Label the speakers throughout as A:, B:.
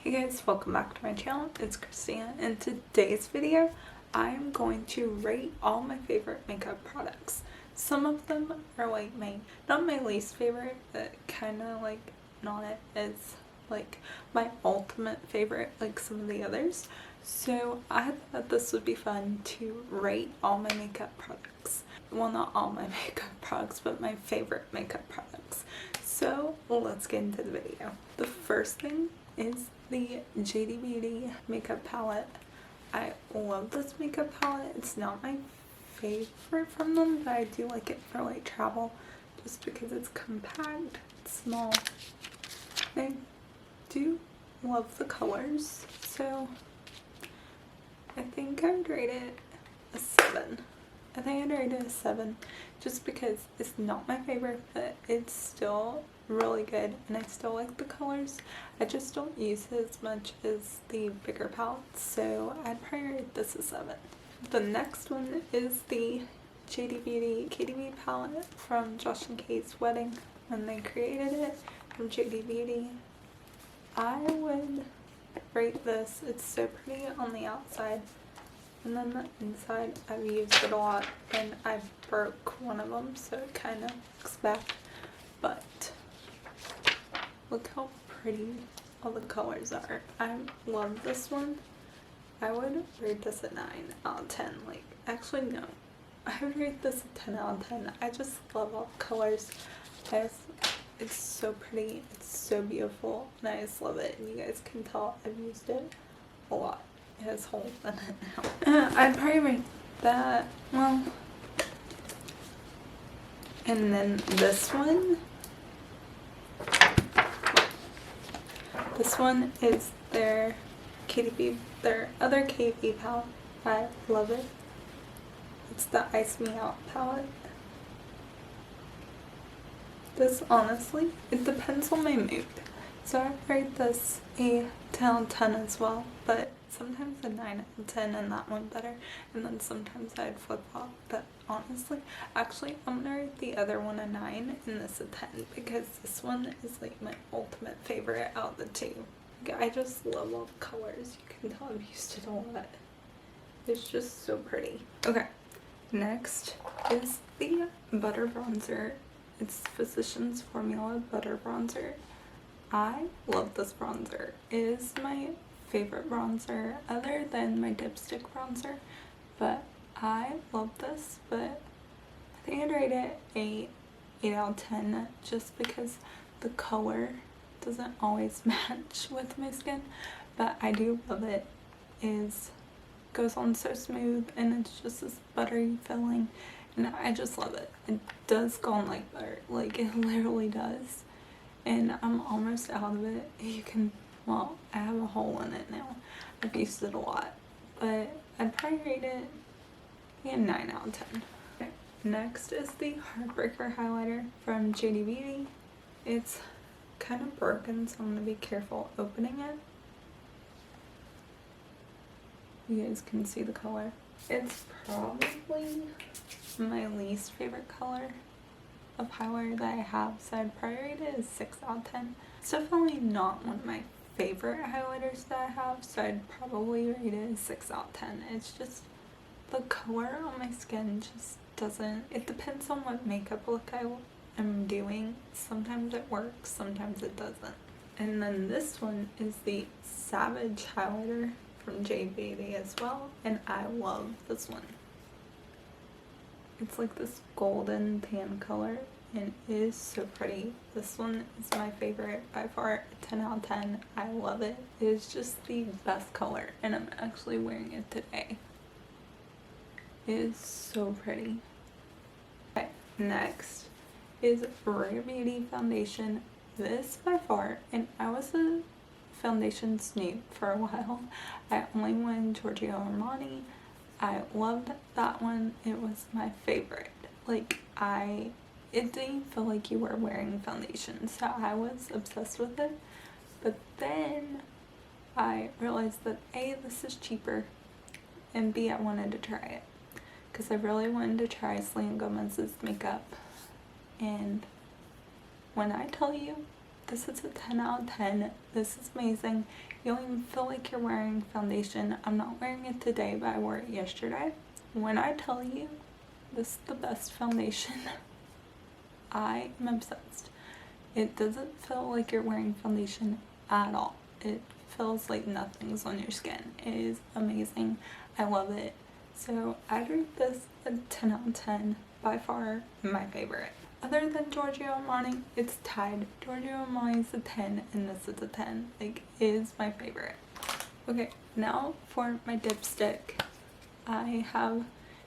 A: Hey guys, welcome back to my channel. It's Christina. In today's video, I'm going to rate all my favorite makeup products. Some of them are like not my least favorite, but kind of like not as like my ultimate favorite like some of the others. So I thought this would be fun to rate all my makeup products. Well, not all my makeup products, but my favorite makeup products. So let's get into the video. The first thing is the JD Beauty makeup palette. I love this makeup palette. It's not my favorite from them, but I do like it for like travel just because it's compact, it's small. I do love the colors, so I think I would rate it a 7. I think I'd rate it a 7 just because it's not my favorite, but it's still really good and I still like the colors. I just don't use it as much as the bigger palettes, so I'd probably rate this a 7. The next one is the JD Beauty KDB palette from Josh and Kate's wedding when they created it from JD Beauty. I would rate this. It's so pretty on the outside, and then the inside I've used it a lot and I broke one of them, so it kind of looks bad, but look how pretty all the colors are. I love this one. I would rate this a 9 out of 10. Like, actually no, I would rate this a 10 out of 10. I just love all the colors. It's so pretty, it's so beautiful, and I just love it. And you guys can tell I've used it a lot. It has holes in it now. I'd probably rate that, well, and then this one is their other KDB palette. I love it. It's the Ice Me Out palette. This, honestly, it depends on my mood. So I rate this a 10 out of 10 as well, but sometimes a 9 out of 10 and that one better, and then sometimes I'd flip flop. But honestly, actually, I'm gonna rate the other one a 9 and this a 10 because this one is like my ultimate favorite out of the two. I just love all the colors. You can tell I've used it a lot. It's just so pretty. Okay, next is the Butter Bronzer. It's Physicians Formula Butter Bronzer. I love this bronzer. It is my favorite bronzer other than my dipstick bronzer, but I love this. But I think I'd rate it a 8 out of 10 just because the color doesn't always match with my skin, but I do love it. Goes on so smooth and it's just this buttery feeling, and I just love it. It does go on like butter, like it literally does. And I'm almost out of it. Well, I have a hole in it now. I've used it a lot, but I'd probably rate it a 9 out of 10. Okay. Next is the Heartbreaker highlighter from JD Beauty. It's kind of broken, so I'm gonna be careful opening it. You guys can see the color. It's probably my least favorite color of highlighter that I have, so I'd probably rate it as 6 out of 10. It's definitely not one of my favorite highlighters that I have, so I'd probably rate it as 6 out of 10. It's just the color on my skin just doesn't, it depends on what makeup look I am doing. Sometimes it works, sometimes it doesn't. And then this one is the Savage highlighter from JD Beauty as well, and I love this one. It's like this golden tan color and it is so pretty. This one is my favorite by far, 10 out of 10. I love it. It is just the best color and I'm actually wearing it today. It is so pretty. Okay, next is Rare Beauty foundation. This by far, and I was a foundation snoop for a while. I only went Giorgio Armani. I loved that one. It was my favorite. Like, it didn't feel like you were wearing foundation, so I was obsessed with it. But then I realized that A, this is cheaper, and B, I wanted to try it because I really wanted to try Selena Gomez's makeup. And when I tell you this is a 10 out of 10. This is amazing. You don't even feel like you're wearing foundation. I'm not wearing it today, but I wore it yesterday. When I tell you this is the best foundation, I am obsessed. It doesn't feel like you're wearing foundation at all. It feels like nothing's on your skin. It is amazing. I love it. So I'd rate this a 10 out of 10. By far my favorite. Other than Giorgio Armani, it's tied. Giorgio Armani is a 10 and this is a 10. Like, it is my favorite. Okay, now for my dipstick. I have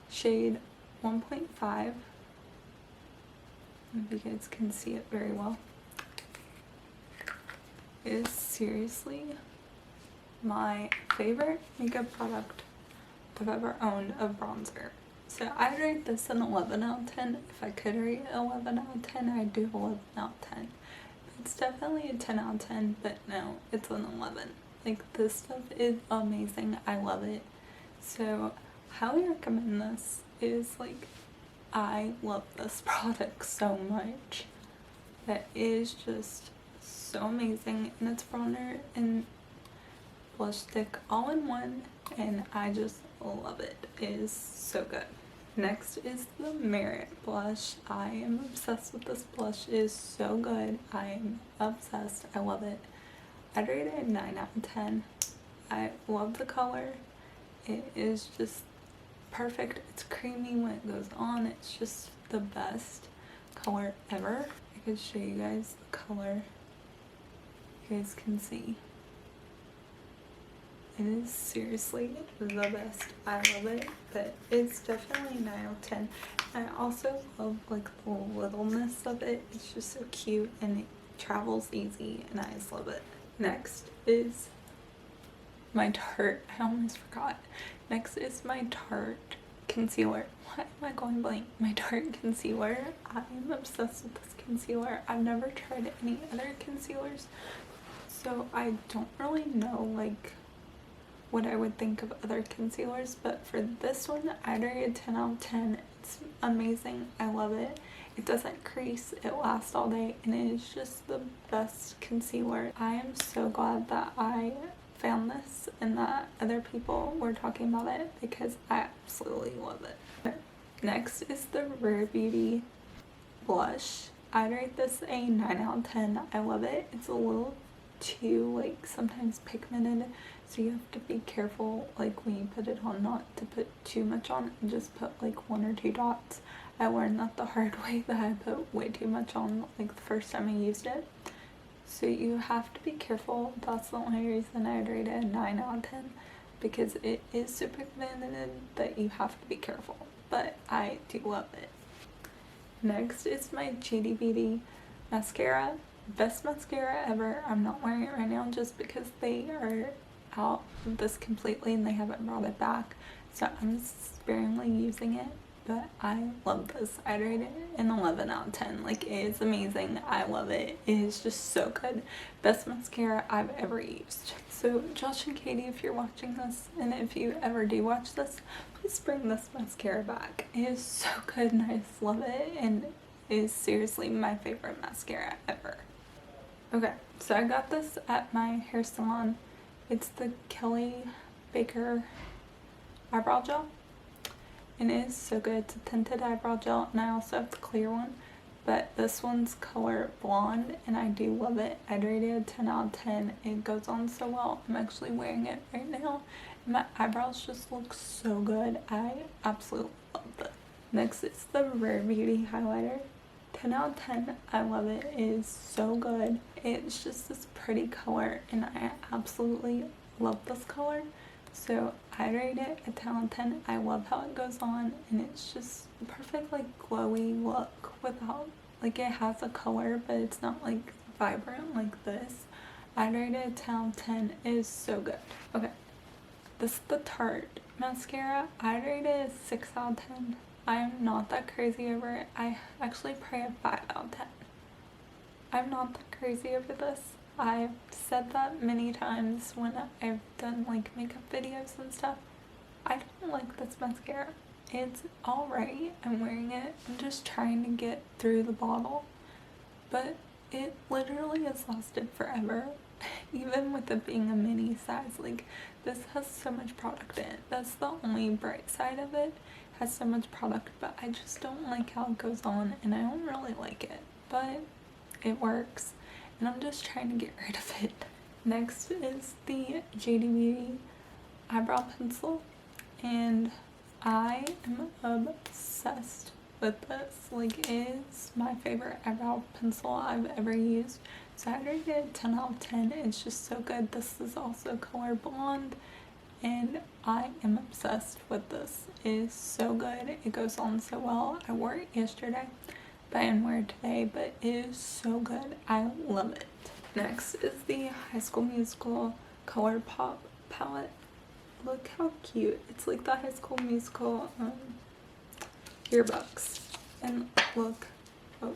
A: shade 1.5. If you guys can see it very well. It is seriously my favorite makeup product I've ever owned of bronzer. So I'd rate this an 11 out of 10. If I could rate 11 out of 10, I'd do 11 out of 10. It's definitely a 10 out of 10, but no, it's an 11. Like, this stuff is amazing. I love it. So highly recommend this. It is like, I love this product so much. That is just so amazing, and it's bronzer and blush stick all in one, and I just love it. It is so good. Next is the Merit blush. I am obsessed with this blush. It is so good. I am obsessed. I love it. I'd rate it a 9 out of 10. I love the color. It is just perfect. It's creamy when it goes on. It's just the best color ever. I could show you guys the color. You guys can see. It is seriously the best. I love it, but it's definitely 9 out of 10. I also love like the littleness of it. It's just so cute and it travels easy and I just love it. Next is my Tarte. I almost forgot. Next is my Tarte concealer. Why am I going blank? My Tarte concealer. I'm obsessed with this concealer. I've never tried any other concealers, so I don't really know like what I would think of other concealers, but for this one I'd rate a 10 out of 10. It's amazing. I love it. It doesn't crease, it lasts all day, and it is just the best concealer. I am so glad that I found this and that other people were talking about it because I absolutely love it. Next is the Rare Beauty blush. I'd rate this a 9 out of 10. I love it. It's a little too like sometimes pigmented, so you have to be careful like when you put it on not to put too much on and just put like 1 or 2 dots. I learned that the hard way, that I put way too much on like the first time I used it, so you have to be careful. That's the only reason I'd rate it a 9 out of 10, because it is so pigmented that you have to be careful, but I do love it. Next is my Judy Beauty mascara. Best mascara ever. I'm not wearing it right now just because they are out of this completely and they haven't brought it back, so I'm sparingly using it, but I love this. I rate it an 11 out of 10. Like, it is amazing. I love it. It is just so good. Best mascara I've ever used. So Josh and Katie, if you're watching this, and if you ever do watch this, please bring this mascara back. It is so good and I just love it, and it is seriously my favorite mascara ever. Okay, so I got this at my hair salon. It's the Kelly Baker eyebrow gel, and it is so good. It's a tinted eyebrow gel, and I also have the clear one, but this one's color blonde, and I do love it. I'd rate it a 10 out of 10. It goes on so well. I'm actually wearing it right now, and my eyebrows just look so good. I absolutely love it. Next is the Rare Beauty highlighter. 10 out of 10. I love it. It is so good. It's just this pretty color, and I absolutely love this color. So I rate it a 10 out of 10. I love how it goes on, and it's just a perfect like glowy look without, like, it has a color, but it's not like vibrant like this. I rate it a 10 out of 10. It is so good. Okay, this is the Tarte mascara. I rate it a 6 out of 10. I'm not that crazy over it. I actually pray a 5 out of 10. I'm not that crazy over this. I've said that many times when I've done like makeup videos and stuff. I don't like this mascara. It's alright. I'm wearing it. I'm just trying to get through the bottle. But it literally has lasted forever. Even with it being a mini size, like this has so much product in it. That's the only bright side of it. It has so much product, but I just don't like how it goes on, and I don't really like it, but it works, and I'm just trying to get rid of it. Next is the JD Beauty eyebrow pencil, and I am obsessed with this. Like, it is my favorite eyebrow pencil I've ever used. So I rated it 10 out of 10. It's just so good. This is also color blonde, and I am obsessed with this. It is so good. It goes on so well. I wore it yesterday, but I didn't wear it today, but it is so good. I love it. Next is the High School Musical Color Pop palette. Look how cute. It's like the High School Musical yearbooks. And look, oh,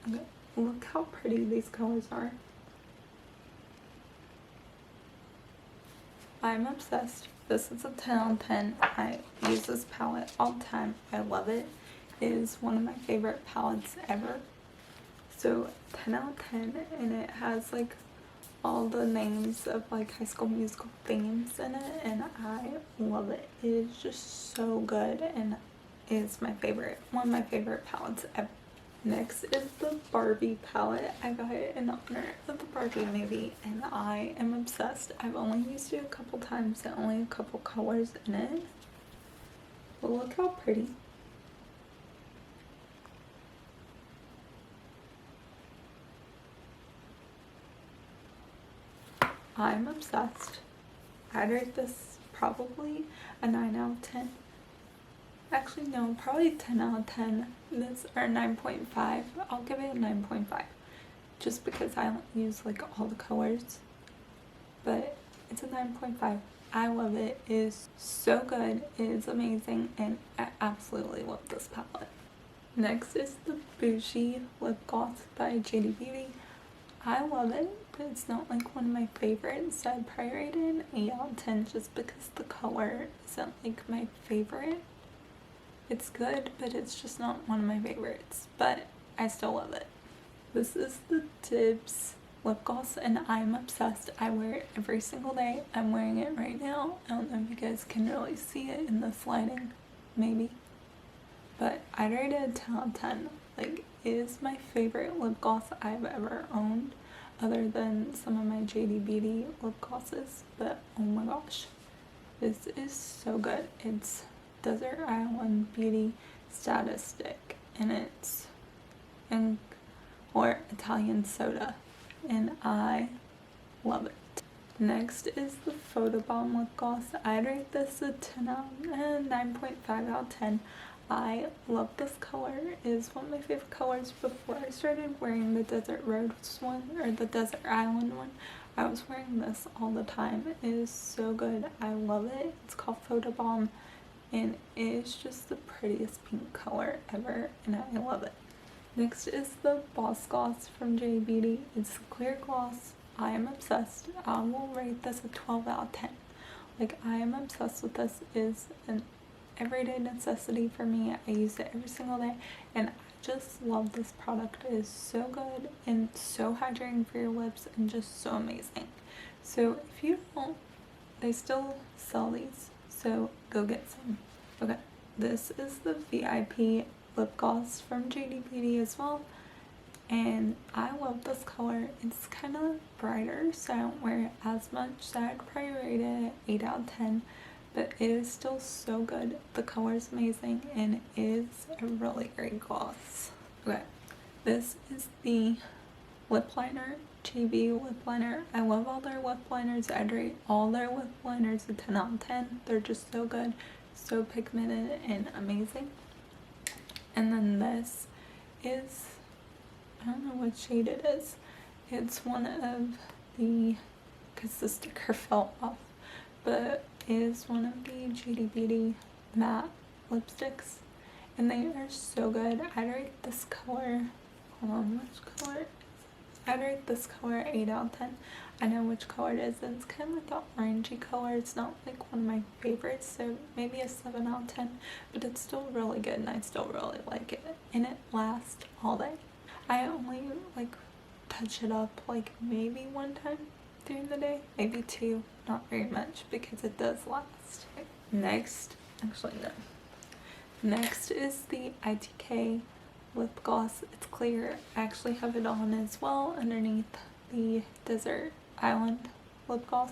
A: okay. Look how pretty these colors are. I'm obsessed. This is a 10 out of 10. I use this palette all the time. I love it. It is one of my favorite palettes ever. So 10 out of 10, and it has like all the names of like High School Musical themes in it, and I love it. It is just so good, and it's my favorite, one of my favorite palettes ever. Next is the Barbie palette. I got it in honor of the Barbie movie, and I am obsessed. I've only used it a couple times and only a couple colors in it, but look how pretty. I'm obsessed. I'd rate this probably a 9 out of 10. Actually, no, probably 10 out of 10. This, or 9.5. I'll give it a 9.5. Just because I don't use like all the colors. But it's a 9.5. I love it. It is so good. It is amazing. And I absolutely love this palette. Next is the Bougie Lip Gloss by JD Beauty. I love it, but it's not like one of my favorites, so I'd probably rate it an 8 out of 10 just because the color isn't like my favorite. It's good, but it's just not one of my favorites, but I still love it. This is the Dibs lip gloss, and I'm obsessed. I wear it every single day. I'm wearing it right now. I don't know if you guys can really see it in this lighting, maybe, but I'd rate it a 10 out of 10. Like, it is my favorite lip gloss I've ever owned, other than some of my JD Beauty lip glosses, but oh my gosh, this is so good. It's Desert Island Beauty Status Stick, and it's or Italian soda, and I love it. Next is the Photobomb lip gloss. I'd rate this a 9.5 out of 10. I love this color. It is one of my favorite colors. Before I started wearing the Desert Rose one, or the Desert Island one, I was wearing this all the time. It is so good. I love it. It's called Photobomb, and it is just the prettiest pink color ever, and I love it. Next is the Boss Gloss from JD Beauty. It's a clear gloss. I am obsessed. I will rate this a 12 out of 10. Like, I am obsessed with this. It is an everyday necessity for me. I use it every single day, and I just love this product. It is so good and so hydrating for your lips and just so amazing. So if you don't, they still sell these, so go get some. Okay, this is the VIP lip gloss from JD Beauty as well, and I love this color. It's kind of brighter, so I don't wear it as much, so I'd probably rate it 8 out of 10. But it is still so good. The color is amazing, and it is a really great gloss. Okay, this is the lip liner, JB lip liner. I love all their lip liners. I'd rate all their lip liners a 10 out of 10. They're just so good, so pigmented and amazing. And then this is, I don't know what shade it is. It's one of the, because the sticker fell off, but is one of the JD Beauty matte lipsticks, and they are so good. I'd rate this color, hold on, which color is it? I'd rate this color 8 out of 10. I know which color it is, and it's kind of like an orangey color. It's not like one of my favorites, so maybe a 7 out of 10, but it's still really good, and I still really like it, and it lasts all day. I only like touch it up like maybe one time during the day, maybe two, not very much because it does last. Next, actually no. Next is the ITK lip gloss. It's clear. I actually have it on as well underneath the Desert Island lip gloss,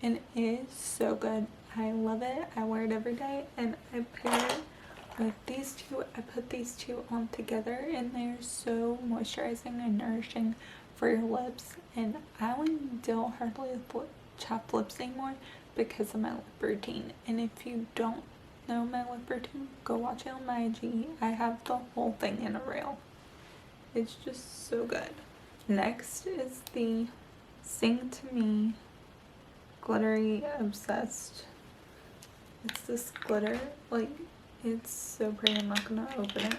A: and it is so good. I love it. I wear it every day, and I pair it with these two. I put these two on together, and they're so moisturizing and nourishing for your lips. And I don't hardly chapped lips anymore because of my lip routine. And if you don't know my lip routine, go watch it on my IG. I have the whole thing in a reel. It's just so good. Next is the Sing to Me Glittery Obsessed. It's this glitter, like, it's so pretty. I'm not gonna open it,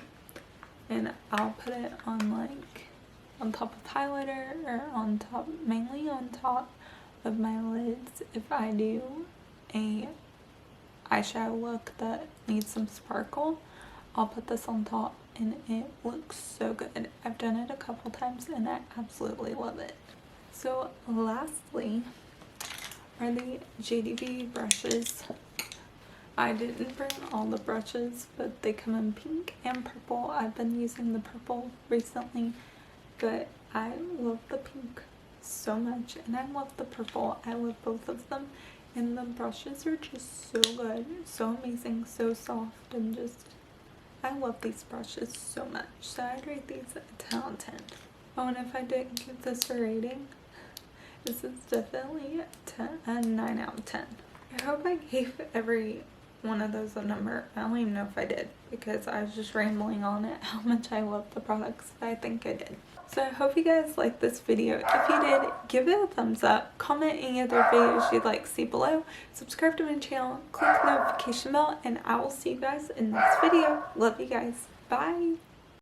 A: and I'll put it on like on top of highlighter, or on top, mainly on top of my lids if I do a eyeshadow look that needs some sparkle. I'll put this on top, and it looks so good. I've done it a couple times and I absolutely love it. So lastly are the JDB brushes. I didn't bring all the brushes, but they come in pink and purple. I've been using the purple recently, but I love the pink so much, and I love the purple. I love both of them, and the brushes are just so good, so amazing, so soft, and just, I love these brushes so much. So I'd rate these a 10 out of 10. Oh, and if I didn't give this a rating, this is definitely a 9 out of 10. I hope I gave every one of those a number. I don't even know if I did, because I was just rambling on it how much I love the products, but I think I did. So I hope you guys liked this video. If you did, give it a thumbs up, comment any other videos you'd like to see below, subscribe to my channel, click the notification bell, and I will see you guys in the next video. Love you guys. Bye!